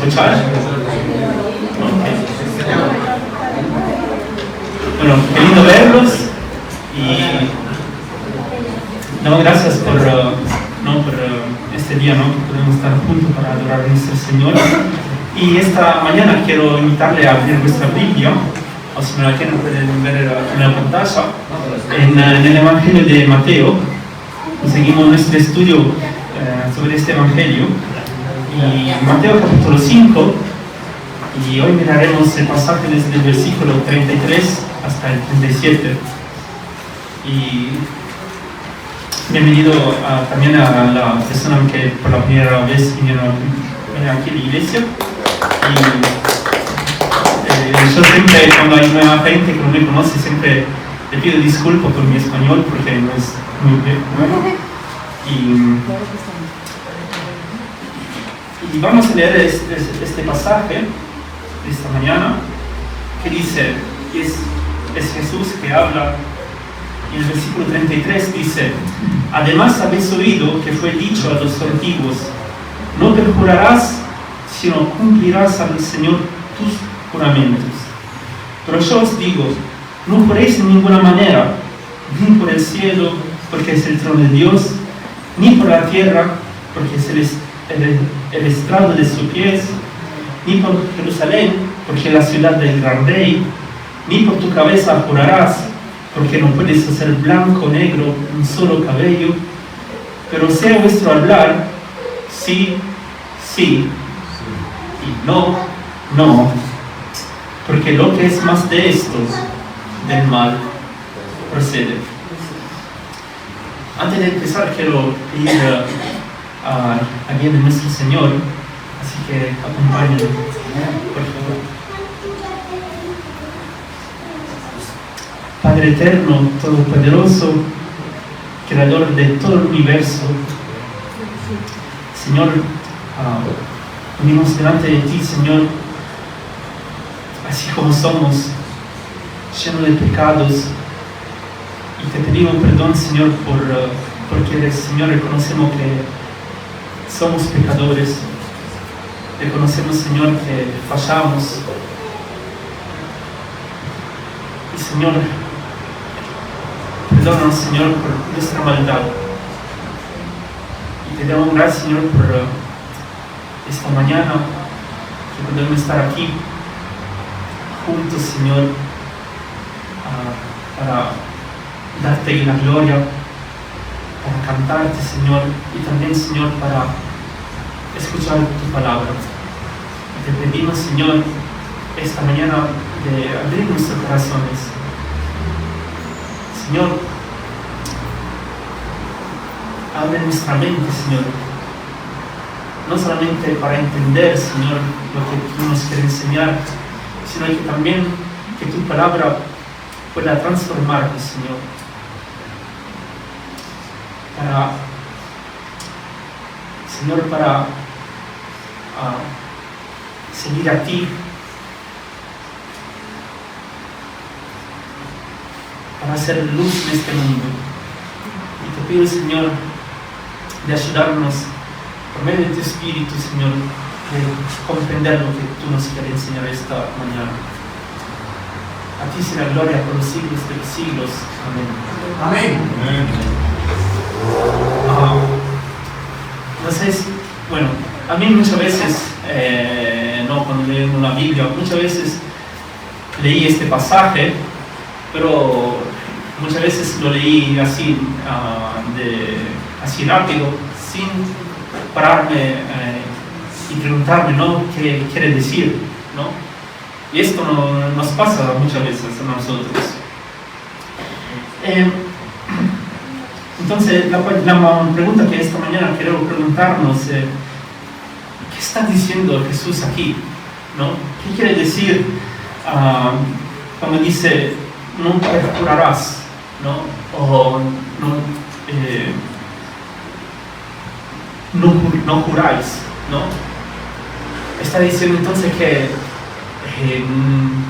escuchar? Okay. Bueno, qué lindo verlos y damos gracias por este día, ¿no? Que podemos estar juntos para adorar a nuestro Señor. Y esta mañana quiero invitarle a abrir vuestra Biblia, o si no la tienen pueden ver en la pantalla, en el Evangelio de Mateo. Seguimos nuestro estudio sobre este Evangelio. Y Mateo capítulo 5, y hoy miraremos el pasaje desde el versículo 33 hasta el 37. Y bienvenido también a la persona que por la primera vez vinieron aquí a la iglesia. Y yo siempre, cuando hay nueva gente que no me conoce, siempre le pido disculpas por mi español porque no es muy bueno. Y vamos a leer este pasaje de esta mañana que dice, es Jesús que habla. Y en el versículo 33 dice: además habéis oído que fue dicho a los antiguos, no perjurarás, sino cumplirás al Señor tus juramentos. Pero yo os digo, no juréis en ninguna manera, ni por el cielo, porque es el trono de Dios, ni por la tierra, porque es el estrado de sus pies, ni por Jerusalén, porque es la ciudad del gran rey, ni por tu cabeza jurarás, porque no puedes hacer blanco o negro un solo cabello, pero sea vuestro hablar sí, sí, y no, no, porque lo que es más de esto, del mal, procede. Antes de empezar quiero pedir a bien de nuestro Señor, así que acompáñenme, por favor. Padre eterno, todopoderoso, creador de todo el universo, Señor, venimos delante de ti, Señor, así como somos, llenos de pecados, y te pedimos perdón, Señor, porque eres, Señor, reconocemos que somos pecadores, reconocemos, Señor, que fallamos, y Señor, perdónanos, Señor, por nuestra maldad. Y te damos gracias, Señor, por esta mañana, que podemos estar aquí juntos, Señor, para darte la gloria, para cantarte, Señor, y también, Señor, para escuchar tu palabra. Y te pedimos, Señor, esta mañana de abrir nuestros corazones. Señor, abre nuestra mente, Señor, no solamente para entender, Señor, lo que tú nos quieres enseñar, sino que también que tu palabra pueda transformarnos, Señor, para seguir a ti, para hacer luz en este mundo. Y te pido, Señor, de ayudarnos por medio de tu Espíritu, Señor, de comprender lo que tú nos quieres enseñar esta mañana. A ti sea la gloria por los siglos de los siglos. Amén. Amén. Entonces, bueno, a mí muchas veces, cuando leemos la Biblia, muchas veces leí este pasaje, pero muchas veces lo leí así, así rápido, sin pararme y preguntarme, ¿no?, qué quiere decir, ¿no? Y esto nos pasa muchas veces a nosotros. Entonces, la pregunta que esta mañana quiero preguntarnos, ¿qué está diciendo Jesús aquí? ¿No? ¿Qué quiere decir cuando dice no perjurarás, ¿no? O no juráis, ¿no? Está diciendo entonces que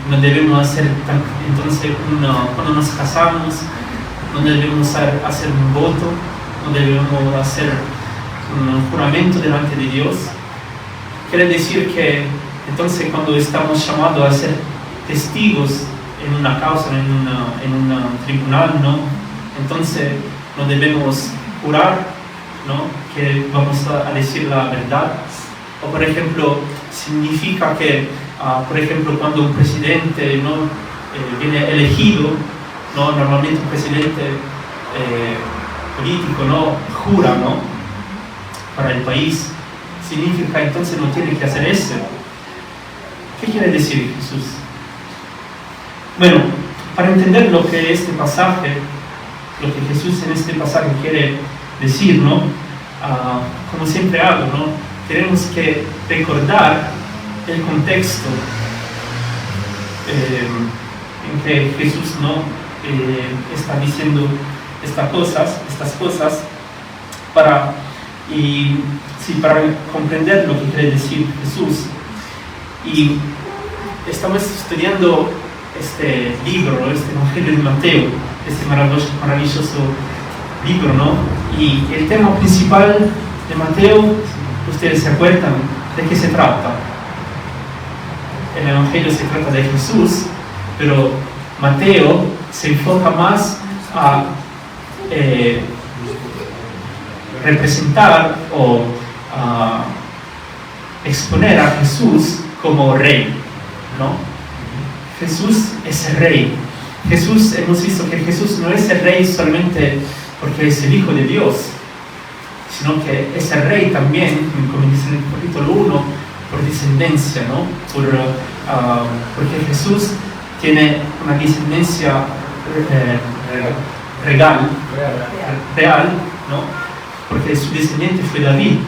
no debemos hacer, entonces cuando nos casamos, no debemos hacer un voto, no debemos hacer un juramento delante de Dios. quiere decir que entonces cuando estamos llamados a ser testigos en una causa, en un tribunal, ¿no? Entonces no debemos jurar, ¿no? Que vamos a decir la verdad. O por ejemplo, significa que, por ejemplo, cuando un presidente, ¿no? Viene elegido, ¿no? Normalmente un presidente político, ¿no? Jura, ¿no? Para el país. Significa entonces no tiene que hacer eso. ¿Qué quiere decir Jesús? Bueno, para entender lo que este pasaje, lo que Jesús en este pasaje quiere decir, ¿no? Como siempre hago, ¿no? Tenemos que recordar el contexto en que Jesús, ¿no? Está diciendo estas cosas para comprender lo que quiere decir Jesús. Y estamos estudiando este libro, ¿no? Este Evangelio de Mateo, este maravilloso libro, ¿no? Y el tema principal de Mateo, ustedes se acuerdan de qué se trata. El Evangelio se trata de Jesús, pero Mateo se enfoca más a representar o a exponer a Jesús como rey, ¿no? Jesús es el rey. Jesús, hemos visto que Jesús no es el rey solamente porque es el Hijo de Dios, sino que es el rey también, como dice en el capítulo 1, por descendencia, ¿no? Porque Jesús tiene una descendencia real, ¿no? Porque su descendiente fue David,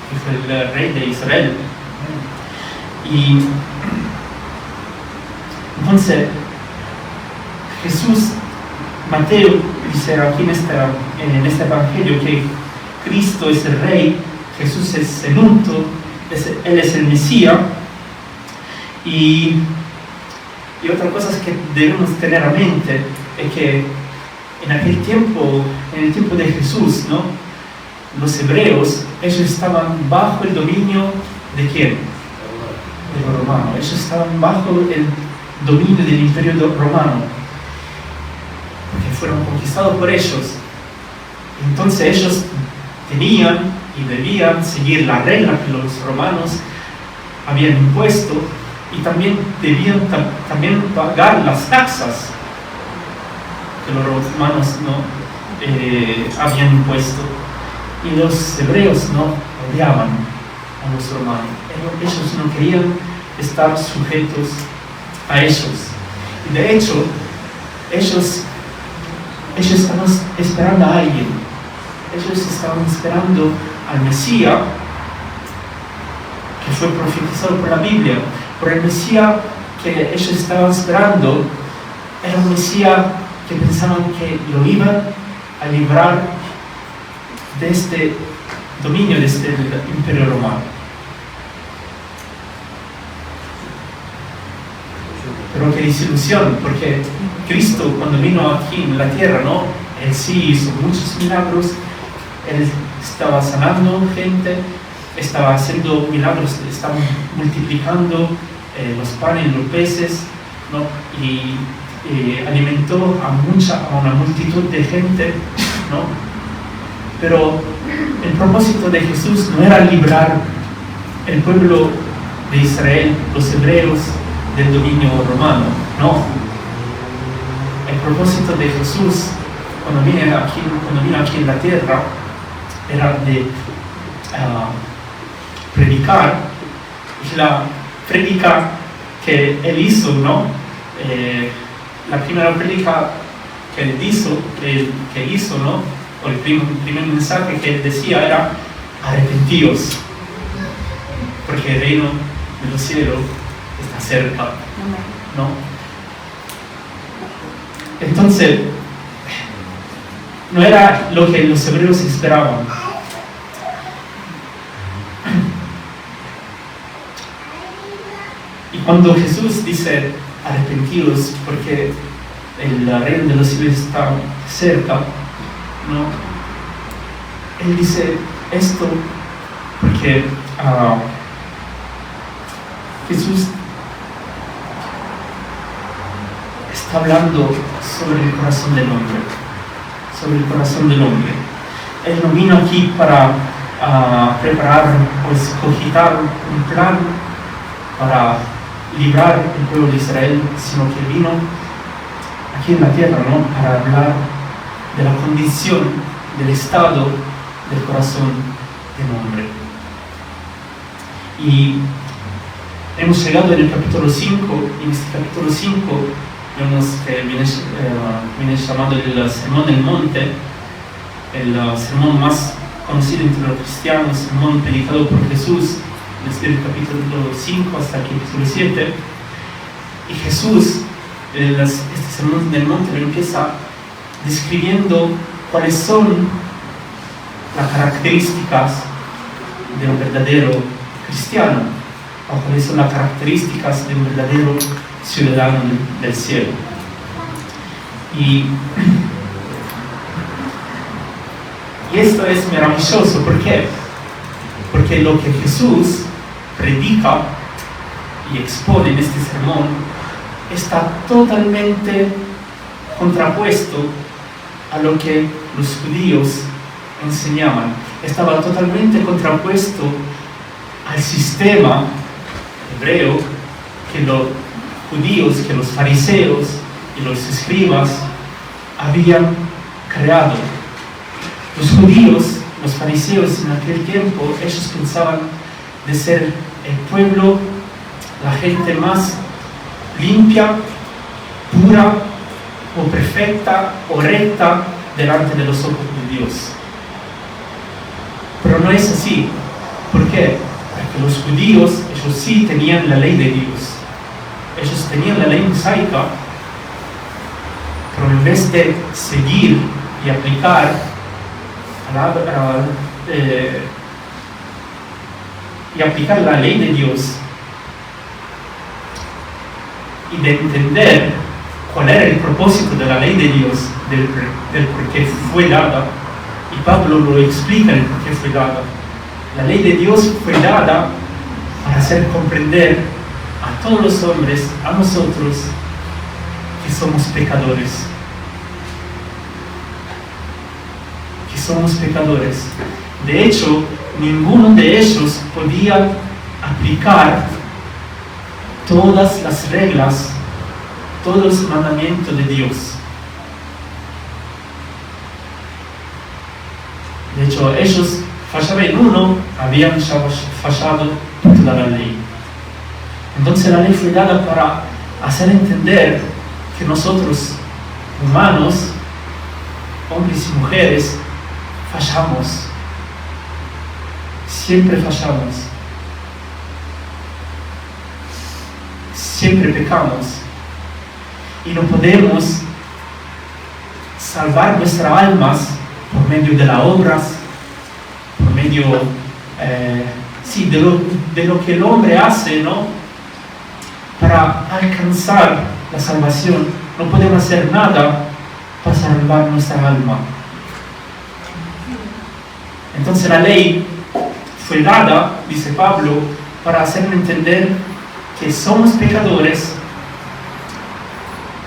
que fue el rey de Israel. Y entonces Jesús, Mateo dice aquí en este evangelio que Cristo es el rey, Jesús es el unto, Él es el Mesías. Y otra cosa que debemos tener a mente es que en aquel tiempo, en el tiempo de Jesús, ¿no? Los hebreos, ellos estaban bajo el dominio ¿de quién? De los romanos. Ellos estaban bajo el dominio del imperio romano, porque fueron conquistados por ellos. Entonces ellos tenían y debían seguir la regla que los romanos habían impuesto, y también debían también pagar las taxas que los romanos, ¿no? Habían impuesto. Y los hebreos, ¿no? odiaban a los romanos. Ellos no querían estar sujetos a ellos. Y de hecho, ellos estaban esperando a alguien. Ellos estaban esperando al Mesías, que fue profetizado por la Biblia. Por el Mesías que ellos estaban esperando, era un Mesías que pensaban que lo iban a librar de este dominio, de este imperio romano. Pero qué desilusión, porque Cristo, cuando vino aquí en la tierra, ¿no? Él sí hizo muchos milagros. Él estaba sanando gente, estaba haciendo milagros, estaba multiplicando los panes y los peces, ¿no? Y alimentó a una multitud de gente, ¿no? Pero el propósito de Jesús no era librar el pueblo de Israel, los hebreos, del dominio romano, no. El propósito de Jesús cuando vino aquí en la tierra era de predicar. Y la predica que él hizo, ¿no? La primera predica que él hizo, ¿no? O el primer mensaje que él decía era: arrepentíos, porque el reino de los cielos está cerca, ¿no? Entonces, no era lo que los hebreos esperaban. Y cuando Jesús dice arrepentidos porque el reino de los cielos está cerca, ¿no? Él dice esto porque Jesús está hablando sobre el corazón del hombre, sobre el corazón del hombre. Él no vino aquí para preparar o cogitar un plan para librar el pueblo de Israel, sino que vino aquí en la tierra, ¿no?, para hablar de la condición, del estado del corazón del hombre. Y hemos llegado en el capítulo 5, y en este capítulo 5 vemos que viene llamado el Sermón del Monte, el sermón más conocido entre los cristianos, el sermón predicado por Jesús, desde el capítulo 5 hasta el capítulo 7. Y Jesús, este sermón del monte, lo empieza describiendo cuáles son las características de un verdadero cristiano, o cuáles son las características de un verdadero ciudadano del cielo. Y esto es maravilloso. ¿Por qué? Porque lo que Jesús predica y expone en este sermón está totalmente contrapuesto a lo que los judíos enseñaban. Estaba totalmente contrapuesto al sistema hebreo que los judíos, que los fariseos y los escribas habían creado. Los judíos, los fariseos en aquel tiempo, ellos pensaban de ser el pueblo, la gente más limpia, pura o perfecta o recta delante de los ojos de Dios. Pero no es así. ¿Por qué? Porque los judíos, ellos sí tenían la ley de Dios. Ellos tenían la ley mosaica, pero en vez de seguir y aplicar la ley de Dios y de entender cuál era el propósito de la ley de Dios, del por qué fue dada, y Pablo lo explica el por qué fue dada. La ley de Dios fue dada para hacer comprender a todos los hombres, a nosotros, que somos pecadores. Que somos pecadores. De hecho, ninguno de ellos podía aplicar todas las reglas, todos los mandamientos de Dios. De hecho, ellos fallaban en uno, habían fallado toda la ley. Entonces la ley fue dada para hacer entender que nosotros, humanos, hombres y mujeres, fallamos. Siempre fallamos. Siempre pecamos. Y no podemos salvar nuestras almas por medio de las obras, por medio de lo que el hombre hace, ¿no?, para alcanzar la salvación. No podemos hacer nada para salvar nuestra alma. Entonces la ley fue dada, dice Pablo, para hacernos entender que somos pecadores,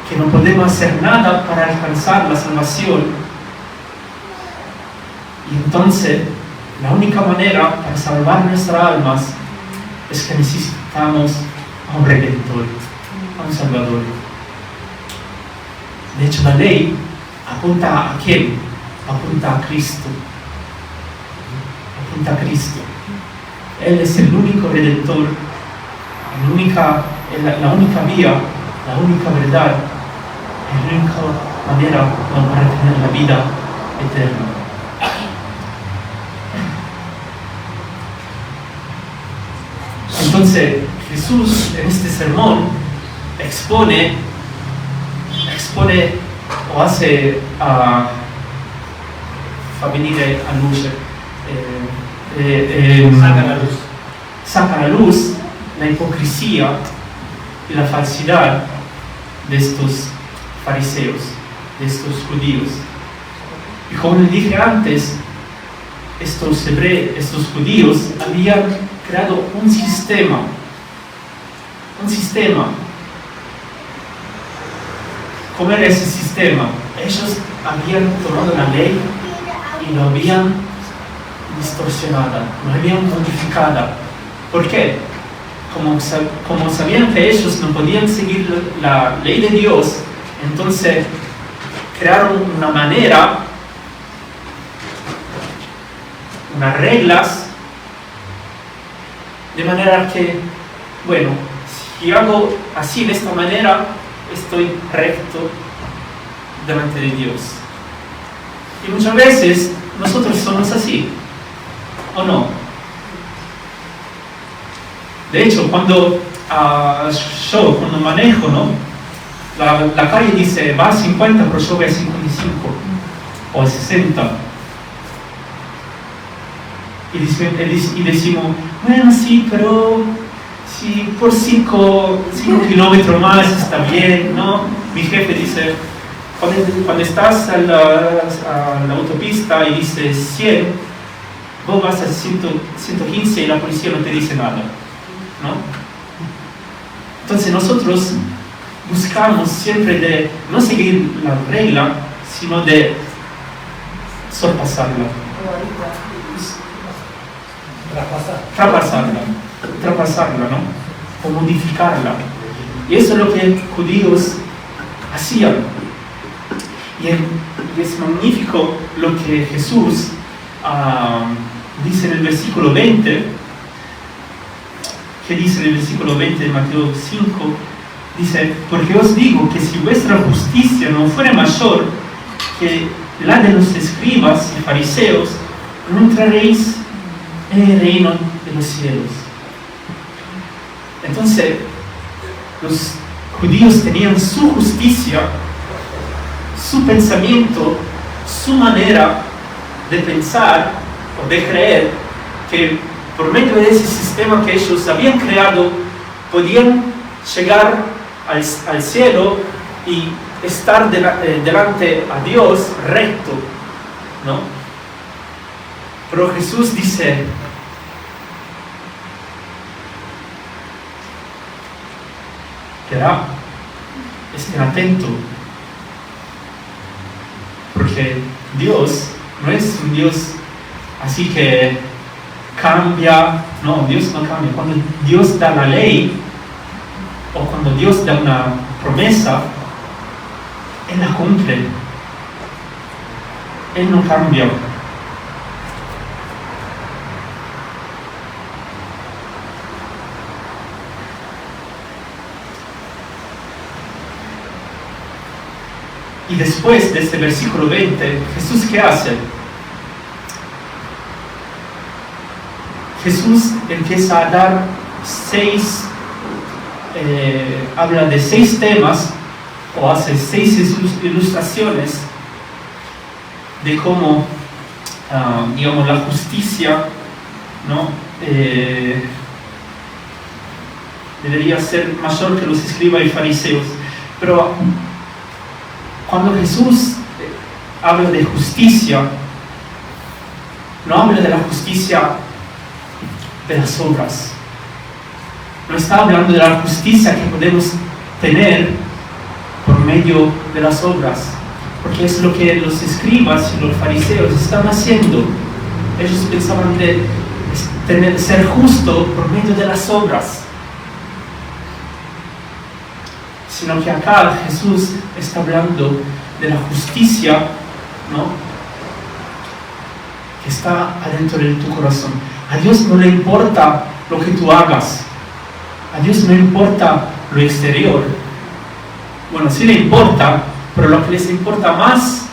que no podemos hacer nada para alcanzar la salvación. Y entonces la única manera para salvar nuestras almas es que necesitamos a un Redentor, a un Salvador. De hecho, la ley apunta a ¿quién? Apunta a Cristo. Apunta a Cristo. Él es el único Redentor, la única vía, la única verdad, la única manera para tener la vida eterna. Entonces, Jesús en este sermón expone o hace venir a luz, saca a la luz la hipocresía y la falsedad de estos fariseos, de estos judíos. Y como les dije antes, estos judíos habían creado un sistema un sistema. ¿Cómo era ese sistema? Ellos habían tomado la ley y lo habían distorsionado, lo habían modificado. ¿Por qué? Como sabían que ellos no podían seguir la ley de Dios, entonces crearon una manera, unas reglas, de manera que, bueno, si hago así de esta manera, estoy recto delante de Dios. Y muchas veces nosotros somos así, ¿o no? De hecho, cuando manejo, ¿no? La calle dice, va a 50, pero yo voy a 55, o a 60. Y decimos, bueno, sí, pero si por 5 kilómetros más está bien, ¿no? Mi jefe dice, cuando estás a la autopista y dice 100, vos vas a 115 y la policía no te dice nada, ¿no? Entonces nosotros buscamos siempre de no seguir la regla, sino de sorpasarla. Traspasarla, ¿no? O modificarla. Y eso es lo que judíos hacían. Y es magnífico lo que Jesús dice en el versículo 20, que dice en el versículo 20 de Mateo 5, dice, porque os digo que si vuestra justicia no fuera mayor que la de los escribas y fariseos, no entraréis en el reino de los cielos. Entonces, los judíos tenían su justicia, su pensamiento, su manera de pensar o de creer, que por medio de ese sistema que ellos habían creado, podían llegar al cielo y estar delante a Dios recto, ¿no? Pero Jesús dice, estén atentos, porque Dios no es un Dios así que cambia, no, Dios no cambia. Cuando Dios da la ley, o cuando Dios da una promesa, Él la cumple, Él no cambia. Y después de este versículo 20, Jesús, ¿qué hace? Jesús empieza a dar habla de 6 temas, o hace 6 ilustraciones de cómo, digamos, la justicia, ¿no? Debería ser mayor que los escribas y fariseos. Pero cuando Jesús habla de justicia, no habla de la justicia de las obras. No está hablando de la justicia que podemos tener por medio de las obras, porque es lo que los escribas y los fariseos están haciendo. Ellos pensaban de ser justo por medio de las obras. Sino que acá Jesús está hablando de la justicia, ¿no? Que está adentro de tu corazón. A Dios no le importa lo que tú hagas. A Dios no importa lo exterior. Bueno, sí le importa, pero lo que les importa más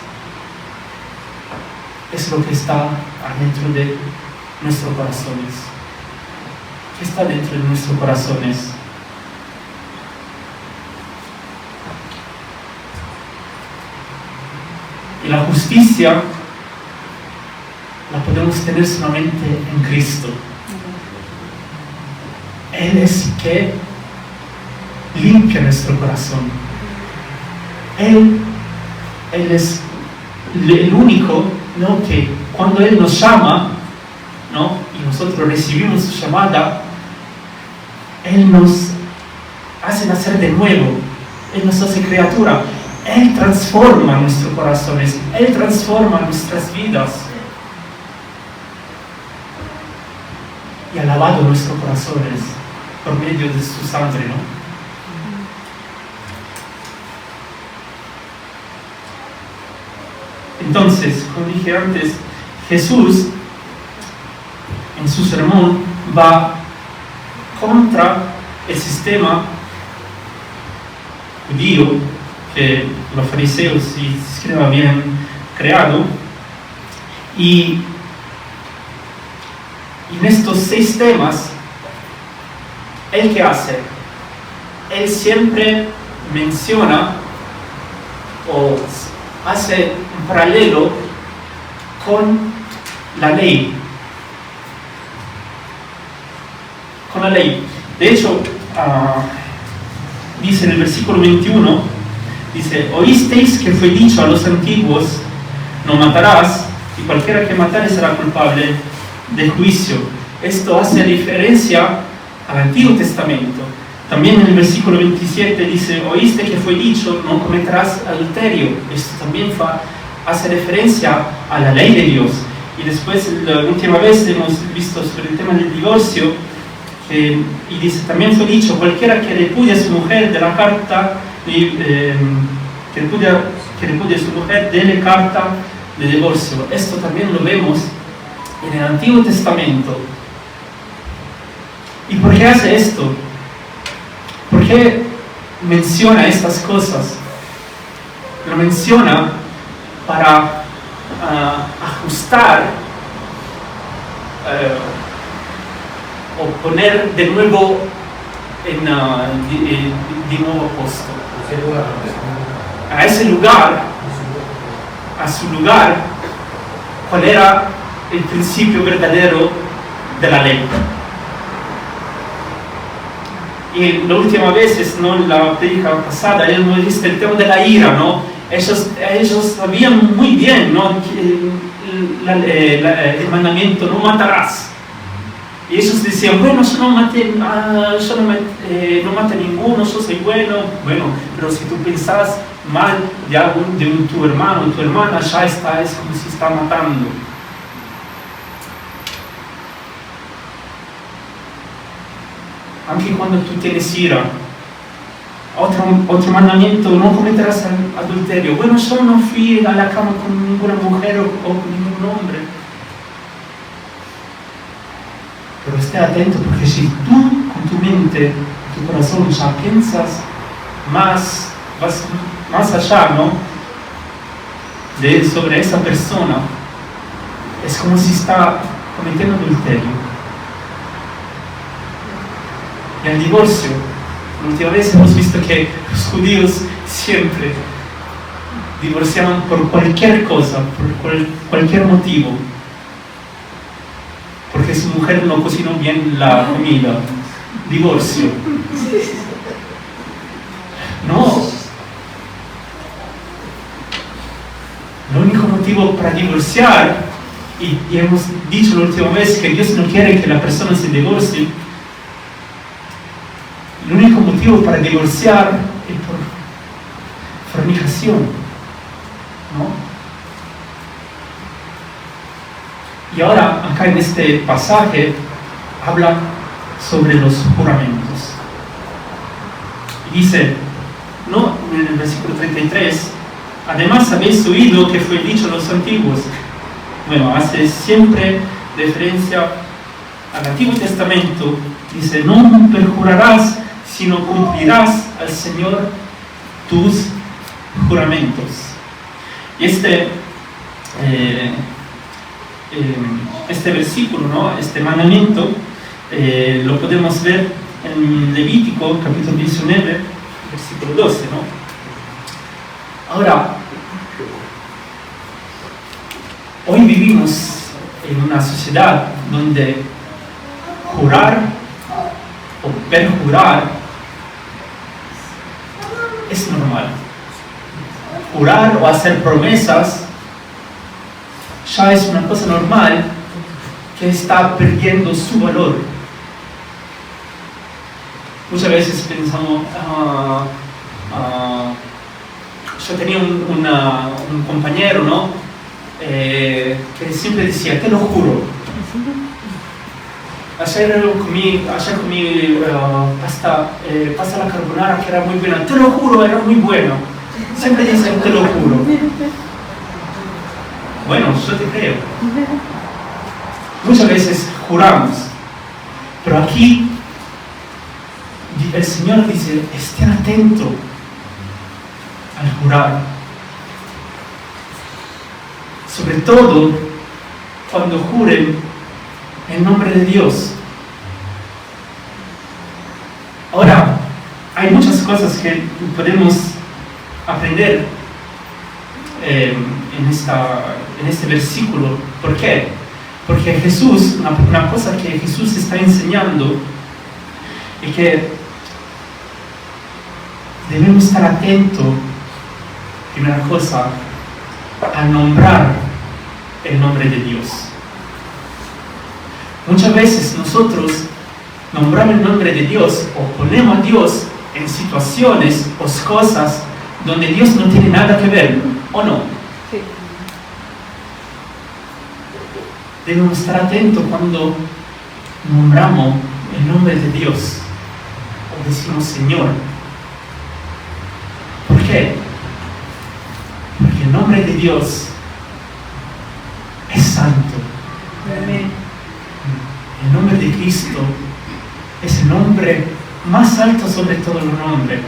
es lo que está adentro de nuestros corazones. ¿Qué está dentro de nuestros corazones? Y la justicia la podemos tener solamente en Cristo. Él es que limpia nuestro corazón. Él es el único, ¿no? Que cuando Él nos llama, ¿no? Y nosotros recibimos su llamada, Él nos hace nacer de nuevo, Él nos hace criatura, Él transforma nuestros corazones, Él transforma nuestras vidas. Y ha lavado nuestros corazones por medio de su sangre, ¿no? Entonces, como dije antes, Jesús en su sermón va contra el sistema judío que los fariseos, si se escribe, habían creado, y en estos 6 temas, ¿Él qué hace? Él siempre menciona o hace un paralelo con la ley. Con la ley. De hecho, dice en el versículo 21, dice: oísteis que fue dicho a los antiguos, no matarás, y cualquiera que matare será culpable de juicio. Esto hace referencia al Antiguo Testamento. También en el versículo 27 dice: oíste que fue dicho, no cometerás adulterio. Esto también hace referencia a la ley de Dios. Y después, la última vez hemos visto sobre el tema del divorcio, y dice: también fue dicho, cualquiera que repudia a su mujer de la carta, que repudia a su mujer, dele carta de divorcio. Esto también lo vemos en el Antiguo Testamento. ¿Y por qué hace esto? ¿Por qué menciona estas cosas? Lo menciona para ajustar o poner de nuevo de nuevo puesto a ese lugar, a su lugar, cuál era el principio verdadero de la ley. Y la última vez, ¿no?, en la predica pasada, él nos dice el tema de la ira, ¿no? Ellos sabían muy bien, ¿no?, el mandamiento: no matarás. Y ellos decían: bueno, yo no maté a ninguno, yo soy bueno. Bueno, pero si tú pensás mal de tu hermano o tu hermana, ya es como si está matando. Aunque cuando tú tienes ira, otro mandamiento: no cometerás adulterio. Bueno, yo no fui a la cama con ninguna mujer o con ningún hombre. Pero esté atento, porque si tú con tu mente, tu corazón ya piensas más allá, ¿no?, sobre esa persona, es como si está cometiendo adulterio. Y el divorcio, la última vez hemos visto que los judíos siempre divorciaban por cualquier cosa, por cualquier motivo. Porque su mujer no cocinó bien la comida. Divorcio. No. El único motivo para divorciar, y hemos dicho la última vez que Dios no quiere que la persona se divorcie, el único motivo para divorciar es por fornicación, ¿no? Y ahora, acá en este pasaje, habla sobre los juramentos. Y dice, no, en el versículo 33, además habéis oído que fue dicho a los antiguos. Bueno, hace siempre referencia al Antiguo Testamento. Dice: no perjurarás, sino cumplirás al Señor tus juramentos. Y este versículo, ¿no?, este mandamiento, lo podemos ver en Levítico, capítulo 19, versículo 12, ¿no? Ahora, hoy vivimos en una sociedad donde jurar o perjurar es normal. Jurar o hacer promesas ya es una cosa normal que está perdiendo su valor. Muchas veces pensamos, yo tenía un compañero, ¿no? Que siempre decía, te lo juro. Ayer comí pasta a la carbonara que era muy buena, te lo juro, era muy bueno. Siempre dicen, te lo juro. Bueno, yo te creo. Muchas veces juramos, pero aquí el Señor dice, estén atentos al jurar. Sobre todo cuando juren en nombre de Dios. Ahora, hay muchas cosas que podemos aprender en este versículo. ¿Por qué? Porque Jesús, una cosa que Jesús está enseñando es que debemos estar atentos, primera cosa, a nombrar el nombre de Dios. Muchas veces nosotros nombramos el nombre de Dios o ponemos a Dios en situaciones o cosas donde Dios no tiene nada que ver, ¿o no? Sí. Debemos estar atentos cuando nombramos el nombre de Dios o decimos Señor. ¿Por qué? Porque el nombre de Dios es santo. Amén. El nombre de Cristo es el nombre más alto sobre todos los nombres.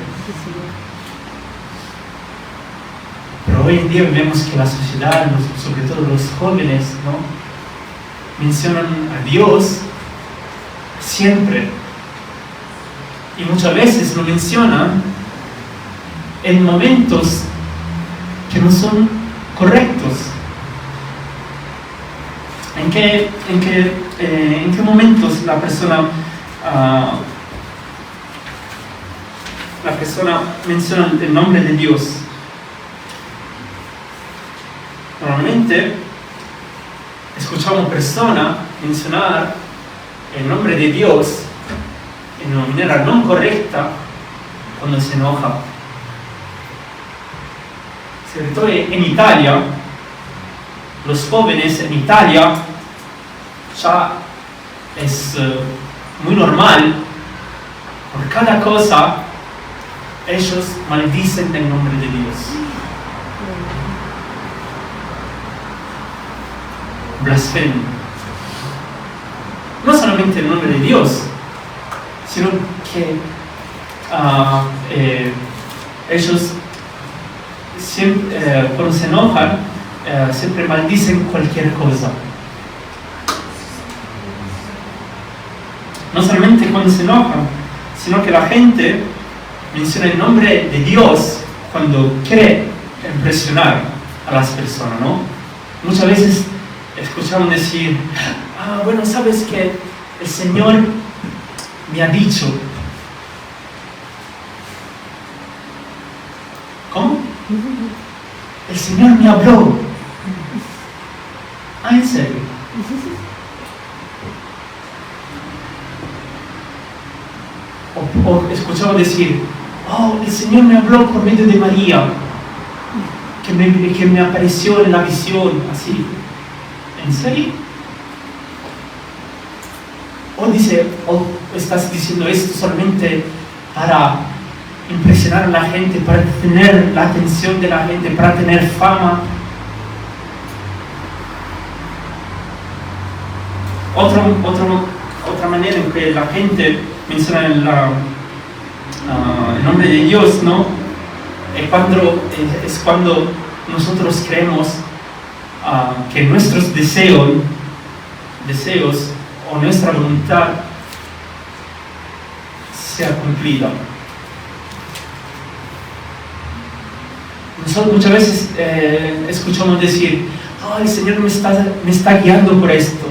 Pero hoy en día vemos que la sociedad, sobre todo los jóvenes, ¿no?, mencionan a Dios siempre. Y muchas veces lo mencionan en momentos que no son correctos. ¿En qué momentos la persona menciona el nombre de Dios? Normalmente escuchamos personas mencionar el nombre de Dios en una manera no correcta cuando se enoja. Sobre todo en Italia, los jóvenes en Italia ya es muy normal, por cada cosa ellos maldicen el nombre de Dios. Blasfemo. No solamente el nombre de Dios, sino que ellos siempre, cuando se enojan, siempre maldicen cualquier cosa. No solamente cuando se enojan, sino que la gente menciona el nombre de Dios cuando quiere impresionar a las personas, ¿no? Muchas veces escuchamos decir, bueno, sabes que el Señor me ha dicho. ¿Cómo? El Señor me habló. ¿En serio? O escuchamos decir, el Señor me habló por medio de María, que me apareció en la visión, así. ¿En serio? O estás diciendo esto solamente para impresionar a la gente, para tener la atención de la gente, para tener fama. Otra manera en que la gente menciona el nombre de Dios, ¿no? Es cuando nosotros creemos que nuestros deseos o nuestra voluntad sea cumplida. Nosotros muchas veces escuchamos decir, el Señor me está guiando por esto.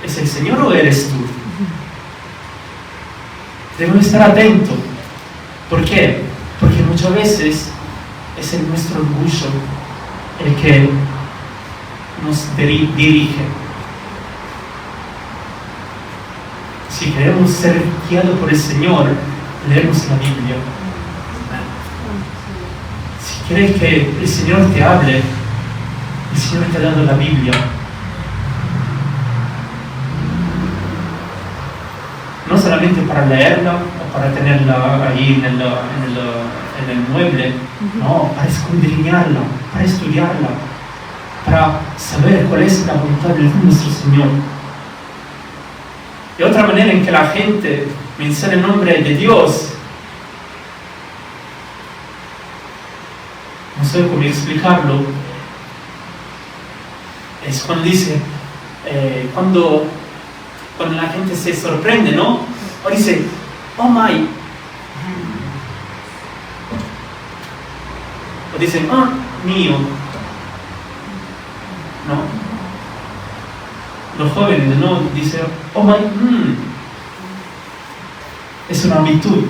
¿Es el Señor o eres tú? Debemos estar atentos. ¿Por qué? Porque muchas veces es nuestro orgullo el que nos dirige. si queremos ser guiados por el Señor, leemos la Biblia. Si quieres que el Señor te hable, el Señor te ha dado la Biblia. No solamente para leerla o para tenerla ahí en el mueble, no, para escudriñarla, para estudiarla, para saber cuál es la voluntad de nuestro Señor. De otra manera en que la gente menciona el nombre de Dios, no sé cómo explicarlo, es cuando dice, cuando la gente se sorprende, ¿no? O dice, oh my. O dicen, mío. ¿No? Los jóvenes, ¿no? Dicen, oh my. Es una virtud.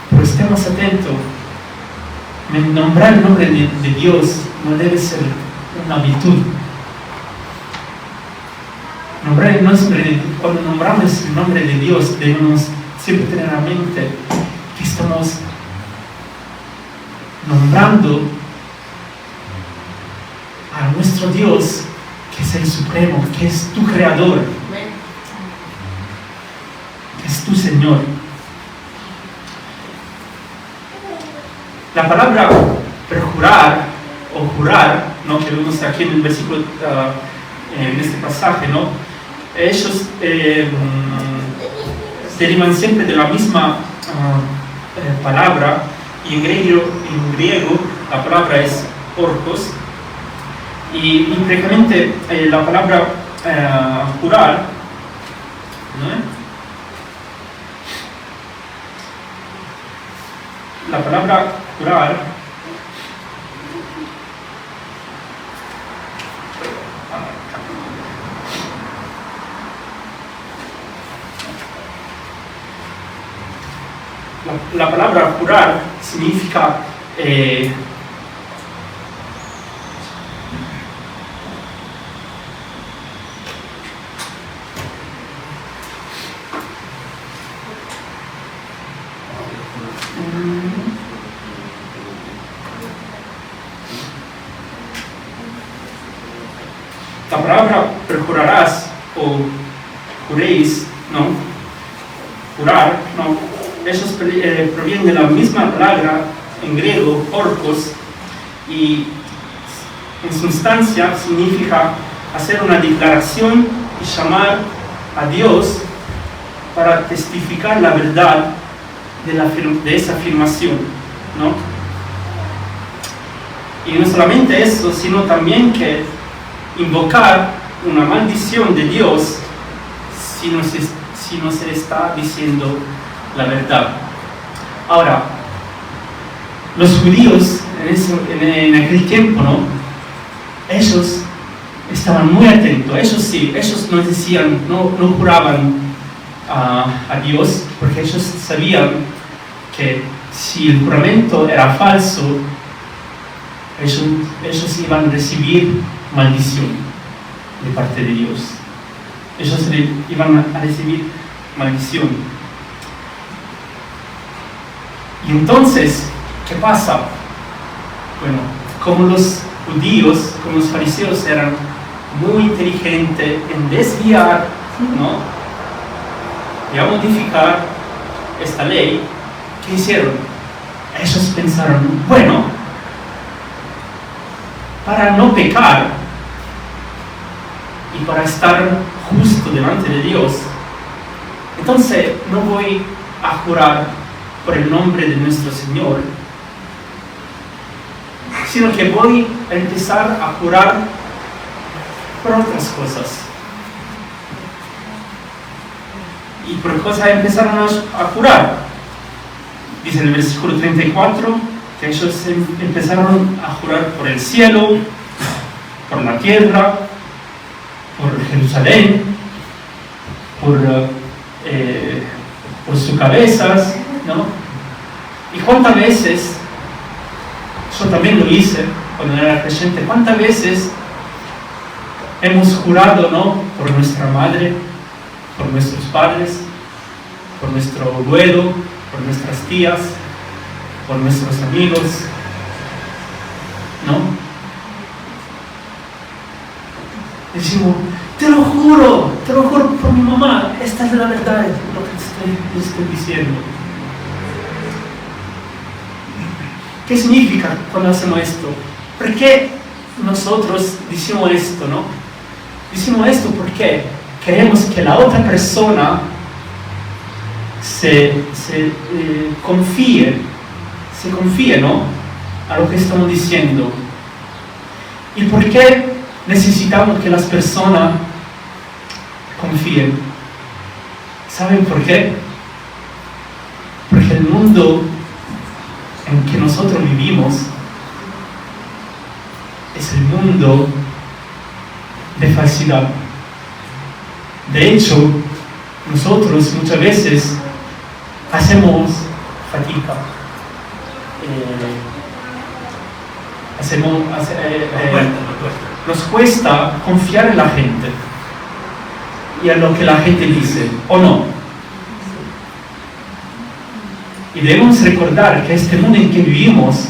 Pero estemos atentos. Nombrar el nombre de Dios no debe ser una virtud. Cuando nombramos el nombre de Dios, debemos siempre tener en mente que estamos nombrando a nuestro Dios, que es el Supremo, que es tu Creador, que es tu Señor. La palabra perjurar o jurar, ¿no? Que vemos aquí en el versículo, en este pasaje, ¿no? Ellos derivan siempre de la misma palabra, y en griego la palabra es orcos, y prácticamente la palabra jurar, ¿no? La palabra jurar la palabra jurar significa la palabra perjurarás o juréis, ¿no? Jurar, ¿no? Esos provienen de la misma palabra en griego, orcos, y en sustancia significa hacer una declaración y llamar a Dios para testificar la verdad de esa afirmación, ¿no? Y no solamente eso, sino también que invocar una maldición de Dios si no se está diciendo la verdad. Ahora, los judíos en aquel tiempo, ¿no? Ellos estaban muy atentos. Ellos no decían, no juraban a Dios, porque ellos sabían que si el juramento era falso, ellos iban a recibir maldición de parte de Dios. Ellos iban a recibir maldición. Y entonces, ¿qué pasa? Bueno, como los judíos, como los fariseos eran muy inteligentes en desviar, ¿no? Y a modificar esta ley, ¿qué hicieron? Ellos pensaron, bueno, para no pecar y para estar justo delante de Dios, entonces no voy a jurar por el nombre de nuestro Señor, sino que voy a empezar a jurar por otras cosas. ¿Y por cosas empezaron a jurar? Dice en el versículo 34 que ellos empezaron a jurar por el cielo, por la tierra, por Jerusalén, por sus cabezas, ¿no? ¿Y cuántas veces, yo también lo hice cuando era creyente, cuántas veces hemos jurado, ¿no? Por nuestra madre, por nuestros padres, por nuestro abuelo, por nuestras tías, por nuestros amigos, ¿no? Decimos, te lo juro por mi mamá, esta es la verdad, lo que estoy diciendo. ¿Qué significa cuando hacemos esto? ¿Por qué nosotros decimos esto, no? Decimos esto porque queremos que la otra persona se confíe, ¿no? A lo que estamos diciendo. ¿Y por qué necesitamos que las personas confíen? ¿Saben por qué? Porque el mundo en que nosotros vivimos es el mundo de falsedad. De hecho, nosotros muchas veces hacemos fatiga, nos cuesta confiar en la gente y en lo que la gente dice, ¿o no? Y debemos recordar que este mundo en que vivimos,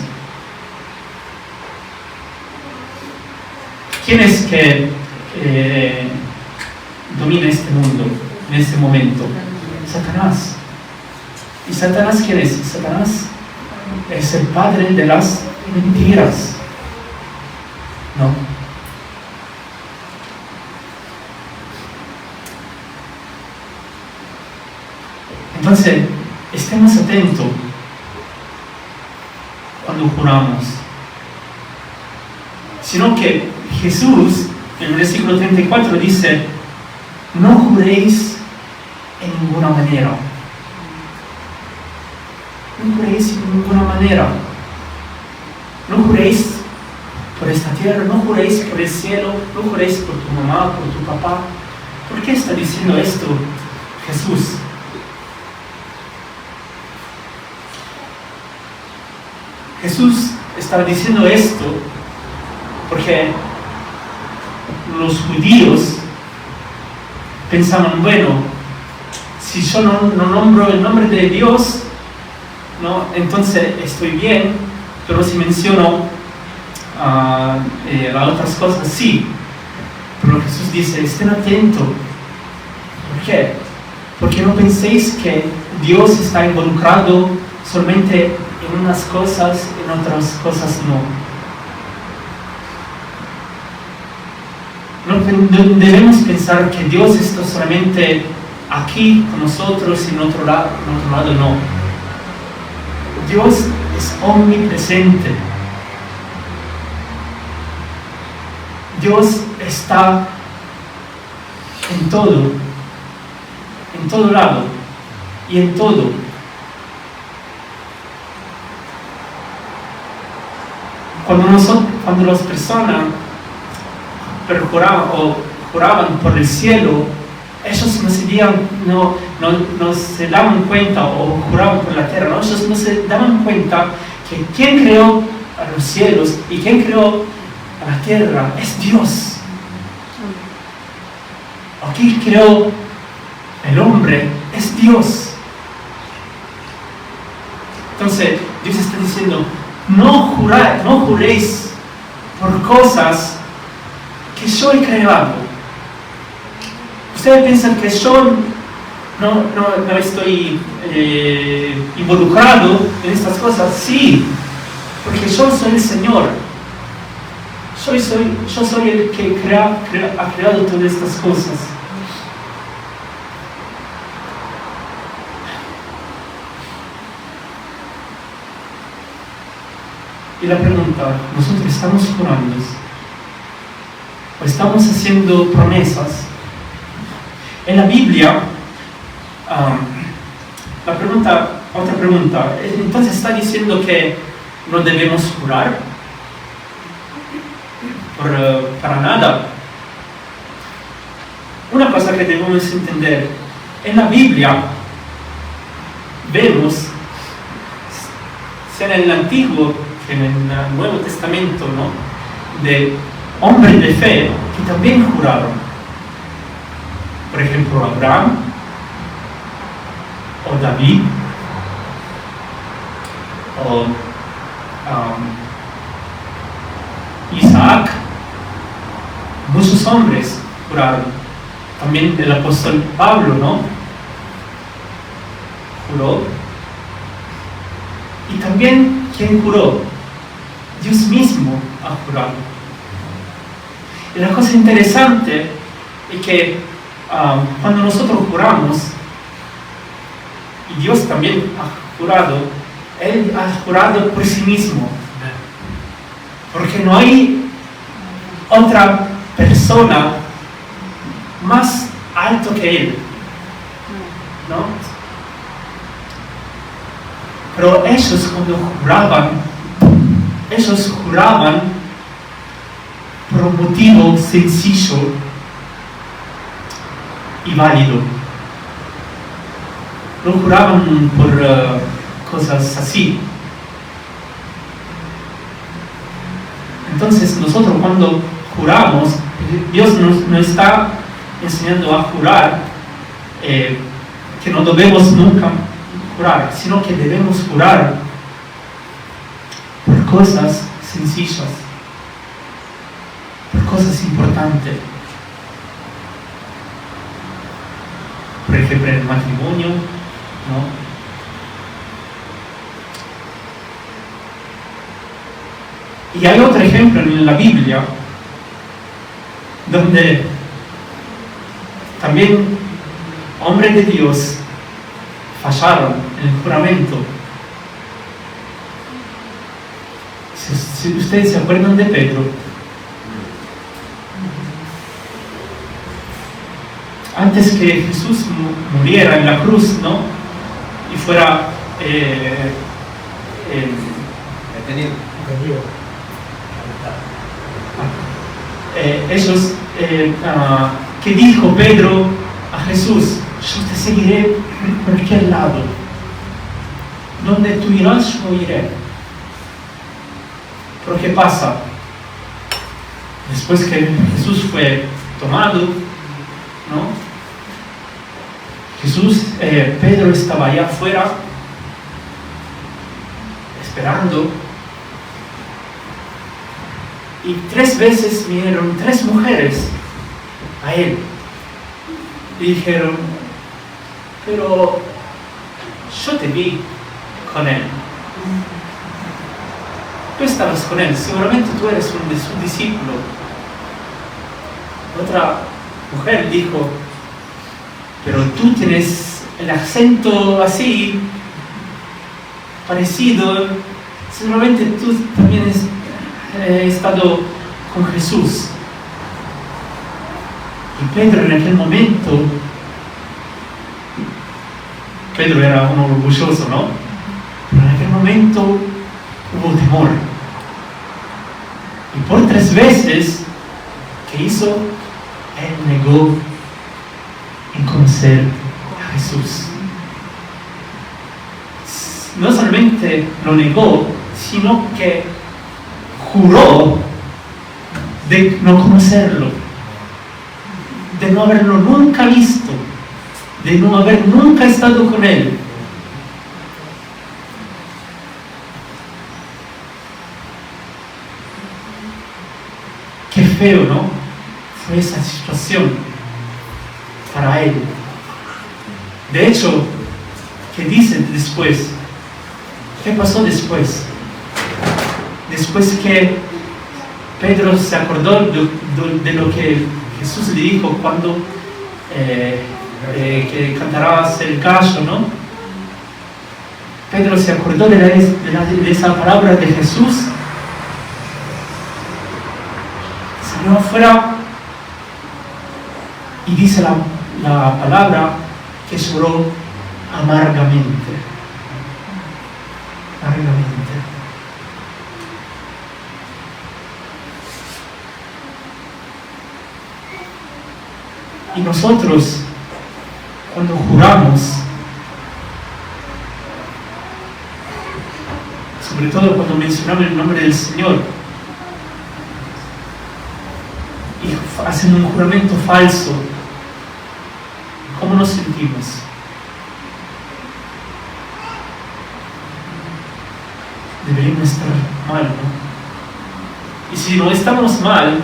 ¿quién es que domina este mundo en este momento? Satanás. ¿Y Satanás quién es? Satanás es el padre de las mentiras, ¿no? Entonces, estemos atentos cuando juramos. Sino que Jesús, en el versículo 34, dice, no juréis en ninguna manera. No juréis en ninguna manera. No juréis por esta tierra, no juréis por el cielo, no juréis por tu mamá, por tu papá. ¿Por qué está diciendo esto Jesús? Jesús estaba diciendo esto porque los judíos pensaban, bueno, si yo no nombro el nombre de Dios, ¿no? Entonces estoy bien, pero si menciono las otras cosas, sí. Pero Jesús dice, estén atentos. ¿Por qué? Porque no penséis que Dios está involucrado solamente en unas cosas, en otras cosas no. No debemos pensar que Dios está solamente aquí con nosotros y en otro lado no. Dios es omnipresente. Dios está en todo lado y en todo. Cuando las personas juraban por el cielo, ellos no se daban cuenta, o juraban por la tierra, ¿no? Ellos no se daban cuenta que quien creó a los cielos y quien creó a la tierra es Dios. O quien creó el hombre es Dios. Entonces Dios está diciendo, no juréis por cosas que yo he creado. Ustedes piensan que yo no estoy involucrado en estas cosas. Sí, porque yo soy el Señor. Yo soy el que ha creado todas estas cosas. Y la pregunta, ¿nosotros estamos jurando o estamos haciendo promesas? En la Biblia, otra pregunta, entonces está diciendo que no debemos jurar para nada. Una cosa que debemos entender, en la Biblia vemos, sea en el Antiguo que en el Nuevo Testamento, ¿no?, de hombres de fe que también juraron. Por ejemplo, Abraham o David o Isaac. Muchos hombres juraron. También el apóstol Pablo, ¿no? Juró. Y también, ¿quién juró? Dios mismo ha jurado. Y la cosa interesante es que cuando nosotros juramos, y Dios también ha jurado, Él ha jurado por sí mismo. Porque no hay otra persona más alto que Él, ¿no? Pero ellos cuando juraban por un motivo sencillo y válido. No juraban por cosas así. Entonces nosotros cuando juramos, Dios nos está enseñando a jurar que no debemos nunca jurar, sino que debemos jurar por cosas sencillas, por cosas importantes. Por ejemplo, en el matrimonio, ¿no? Y hay otro ejemplo en la Biblia donde también hombres de Dios fallaron en el juramento. Si ustedes se acuerdan de Pedro, antes que Jesús muriera en la cruz, ¿no? Y fuera detenido. ¿Qué dijo Pedro a Jesús? Yo te seguiré por cualquier lado. Donde tú irás, yo iré. Pero ¿qué pasa? Después que Jesús fue tomado, ¿no? Pedro estaba allá afuera esperando. Y 3 veces vinieron 3 mujeres a él. Y dijeron, pero yo te vi con él. Tú estabas con él, seguramente tú eres su discípulo. Otra mujer dijo, pero tú tienes el acento así, parecido, seguramente tú también he estado con Jesús. Y Pedro en aquel momento, Pedro era un orgulloso, ¿no? Pero en aquel momento hubo temor. Y por 3 veces, ¿qué hizo? Él negó en conocer a Jesús. No solamente lo negó, sino que juró de no conocerlo, de no haberlo nunca visto, de no haber nunca estado con él. Qué feo, ¿no? Fue esa situación para él. De hecho, ¿qué dicen después? ¿Qué pasó después? Después que Pedro se acordó de lo que Jesús le dijo cuando que cantarás el gallo, ¿no? Pedro se acordó de esa palabra de Jesús. Salió afuera y dice la palabra que lloró amargamente. Amargamente. Y nosotros, cuando juramos, sobre todo cuando mencionamos el nombre del Señor, y hacen un juramento falso, ¿cómo nos sentimos? Deberíamos estar mal, ¿no? Y si no estamos mal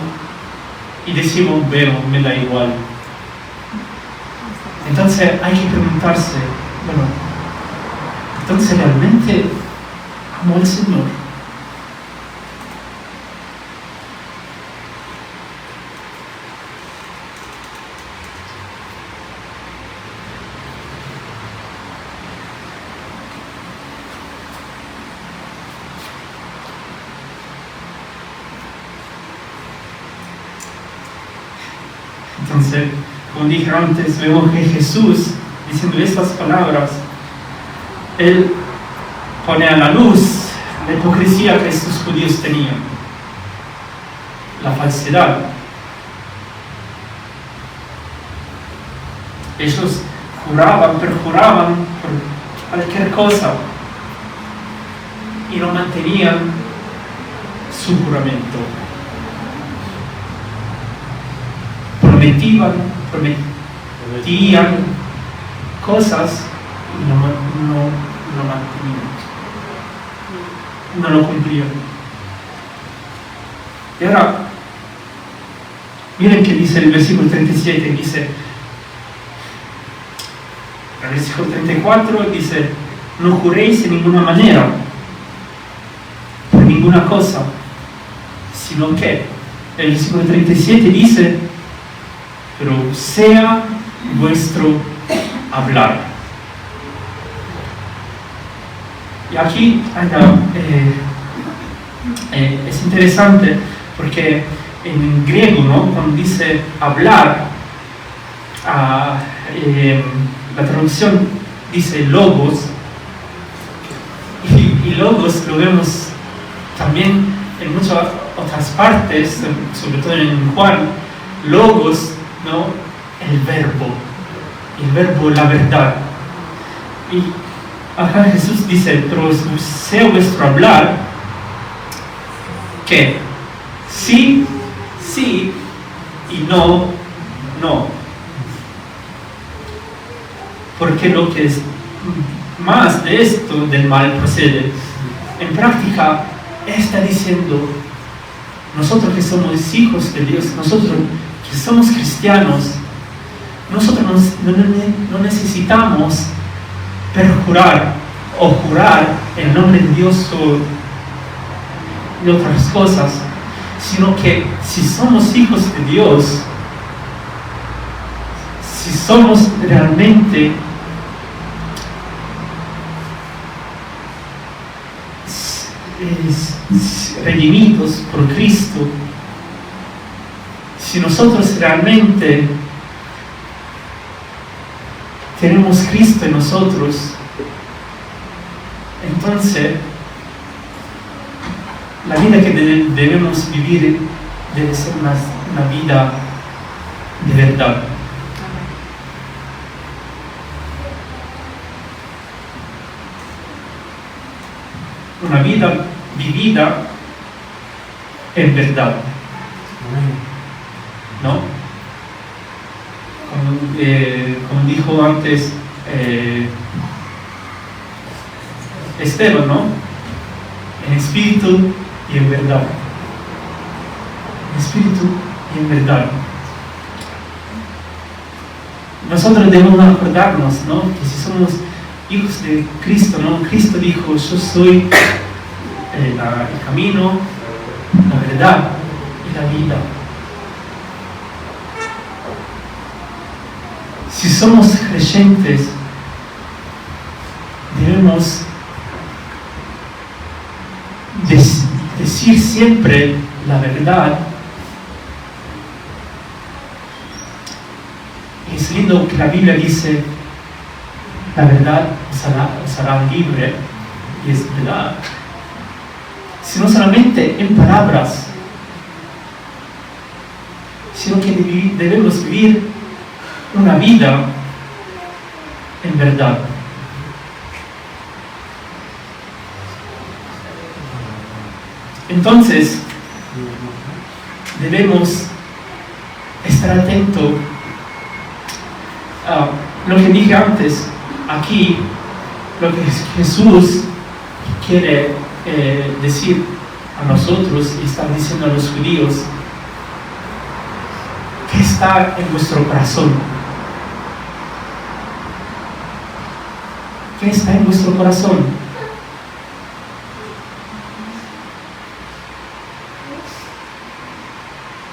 y decimos, bueno, me da igual, entonces hay que preguntarse, bueno, entonces realmente amo al Señor. Entonces, como dije antes, vemos que Jesús, diciendo estas palabras, Él pone a la luz la hipocresía que estos judíos tenían, la falsedad. Ellos juraban, perjuraban por cualquier cosa y no mantenían su juramento. Prometían cosas y no mantenían, no lo cumplían. Y ahora, miren que dice el versículo 37, dice, el versículo 34 dice, no juréis en ninguna manera, por ninguna cosa, sino que el versículo 37 dice, pero sea vuestro hablar. Y aquí es interesante porque en griego, ¿no? Cuando dice hablar, la traducción dice logos, y logos lo vemos también en muchas otras partes, sobre todo en Juan. Logos, ¿no? El verbo, la verdad. Y acá Jesús dice, pero sea vuestro hablar, que sí, sí, y no, no. Porque lo que es más de esto, del mal procede. En práctica, está diciendo, nosotros que somos hijos de Dios, nosotros que somos cristianos, nosotros no necesitamos perjurar o jurar en nombre de Dios o de otras cosas, sino que si somos hijos de Dios, si somos realmente redimidos por Cristo, si nosotros realmente tenemos Cristo en nosotros, entonces la vida que debemos vivir debe ser una vida de verdad. Una vida vivida en verdad, ¿no? Como dijo antes Esteban, ¿no? En espíritu y en verdad. En espíritu y en verdad. Nosotros debemos acordarnos, ¿no? Que si somos hijos de Cristo, ¿no? Cristo dijo, yo soy el camino, la verdad y la vida. Si somos creyentes, debemos decir siempre la verdad. Es lindo que la Biblia dice, la verdad os hará libre, y es verdad. Sino solamente en palabras, sino que debemos vivir una vida en verdad. Entonces, debemos estar atentos lo que dije antes, aquí, lo que Jesús quiere decir a nosotros y está diciendo a los judíos, ¿qué está en vuestro corazón? ¿Qué está en vuestro corazón?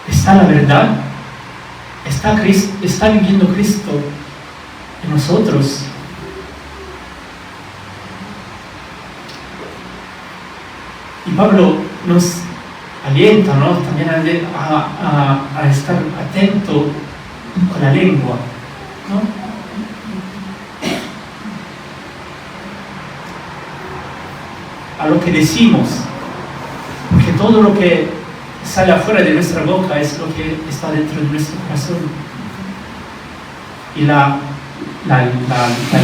¿Está la verdad? ¿Está viviendo Cristo en nosotros? Y Pablo nos alienta, ¿no?, también a estar atento con la lengua, ¿no? A lo que decimos, porque todo lo que sale afuera de nuestra boca es lo que está dentro de nuestro corazón. Y la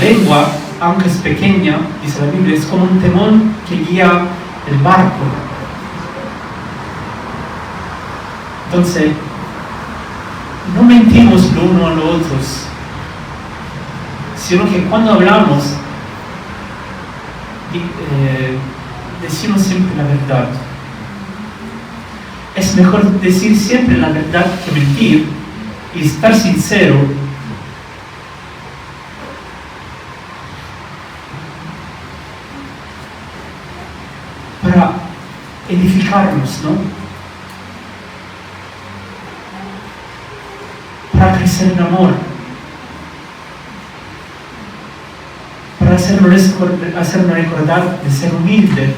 lengua, aunque es pequeña, dice la Biblia, es como un timón que guía el barco. Entonces, no mentimos lo uno a los otros, sino que cuando hablamos, decimos siempre la verdad. Es mejor decir siempre la verdad que mentir y estar sincero. Para edificarnos, ¿no? Para crecer en amor. Para hacernos recordar de ser humilde.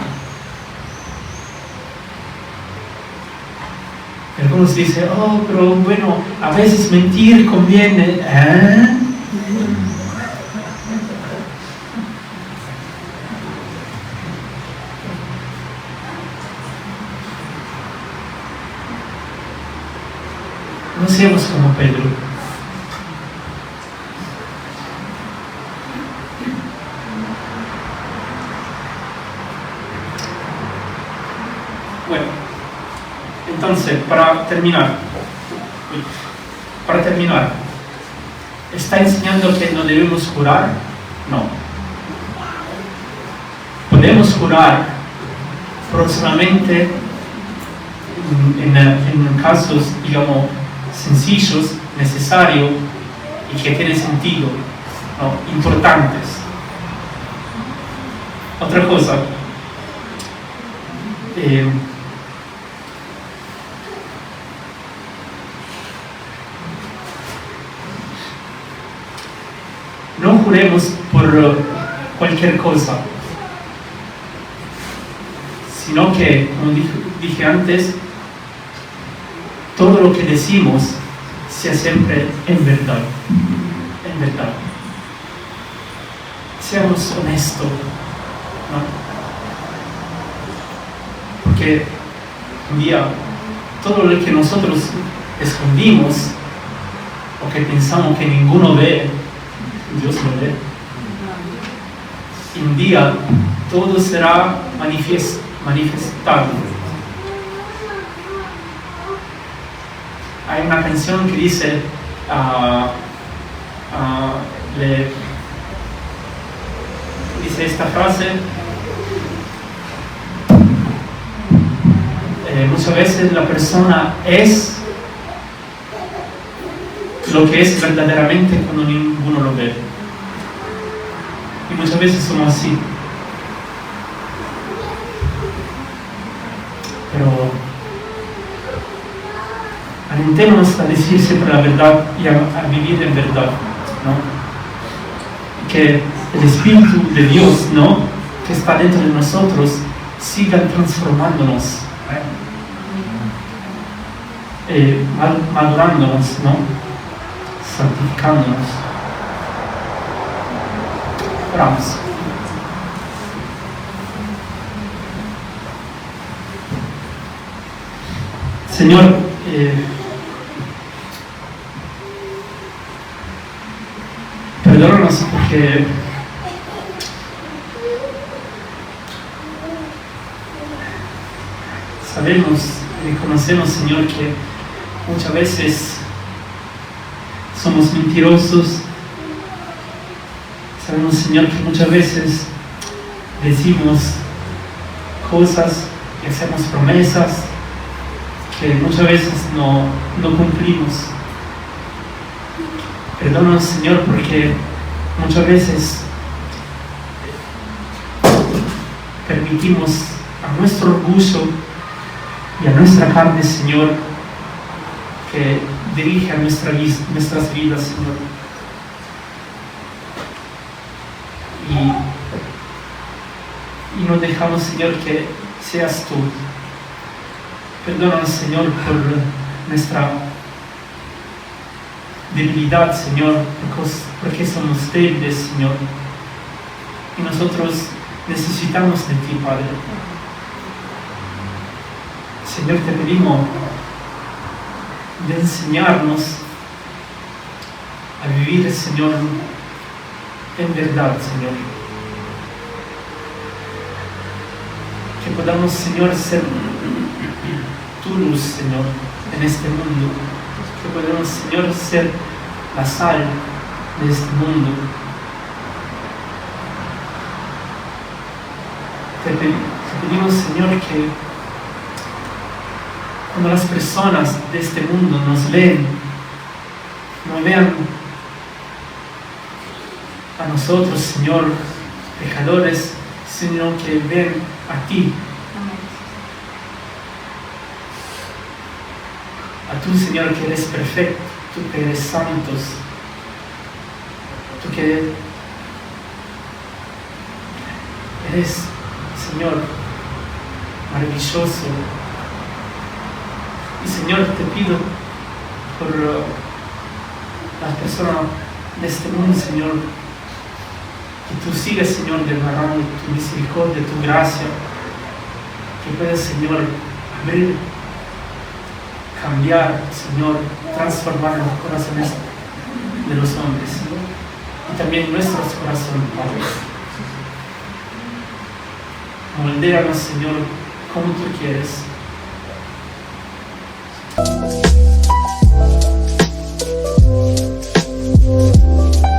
Algunos dicen, oh, pero bueno, a veces mentir conviene. No seamos como Pedro. Bueno, entonces, para terminar, ¿está enseñando que no debemos jurar? No. Podemos jurar, pero solamente en casos, digamos, sencillos, necesarios y que tienen sentido, ¿no?, importantes. Otra cosa, no juremos por cualquier cosa, sino que, como dije antes, todo lo que decimos sea siempre en verdad. En verdad. Seamos honestos, ¿no? Porque un día todo lo que nosotros escondimos o que pensamos que ninguno ve, Dios lo ve. Y un día todo será manifestado. Hay una canción que dice, dice esta frase, muchas veces la persona es lo que es verdaderamente cuando ninguno lo ve. Y muchas veces somos así. Pero alentémonos a decir siempre la verdad y a vivir en verdad, ¿no? Y que el Espíritu de Dios, ¿no?, que está dentro de nosotros, siga transformándonos, madurándonos, ¿no?, santificándonos. Oramos. Señor, perdónanos porque sabemos y conocemos, Señor, que muchas veces somos mentirosos, Sabemos, Señor, que muchas veces decimos cosas y hacemos promesas que muchas veces no cumplimos. Perdónanos, Señor, porque muchas veces permitimos a nuestro orgullo y a nuestra carne, Señor, que dirija nuestras vidas, Señor. Y nos dejamos, Señor, que seas tú. Perdónanos, Señor, por nuestra debilidad, Señor, porque somos débiles, Señor. Y nosotros necesitamos de ti, Padre. Señor, te pedimos de enseñarnos a vivir, Señor, en verdad, Señor. Que podamos, Señor, ser tu luz, Señor, en este mundo. Que podamos, Señor, ser la sal de este mundo. Te pedimos, Señor, que cuando las personas de este mundo nos leen, no vean a nosotros, Señor, pecadores, sino que ven a ti. A tú, Señor, que eres perfecto, tú que eres santo, tú que eres, Señor, maravilloso. Y, Señor, te pido por las personas de este mundo, Señor, que tú sigas, Señor, derramando tu misericordia, tu gracia, que puedas, Señor, abrir, cambiar, Señor, transformar los corazones de los hombres y también nuestros corazones, Padre. Moldéanos, Señor, como tú quieres.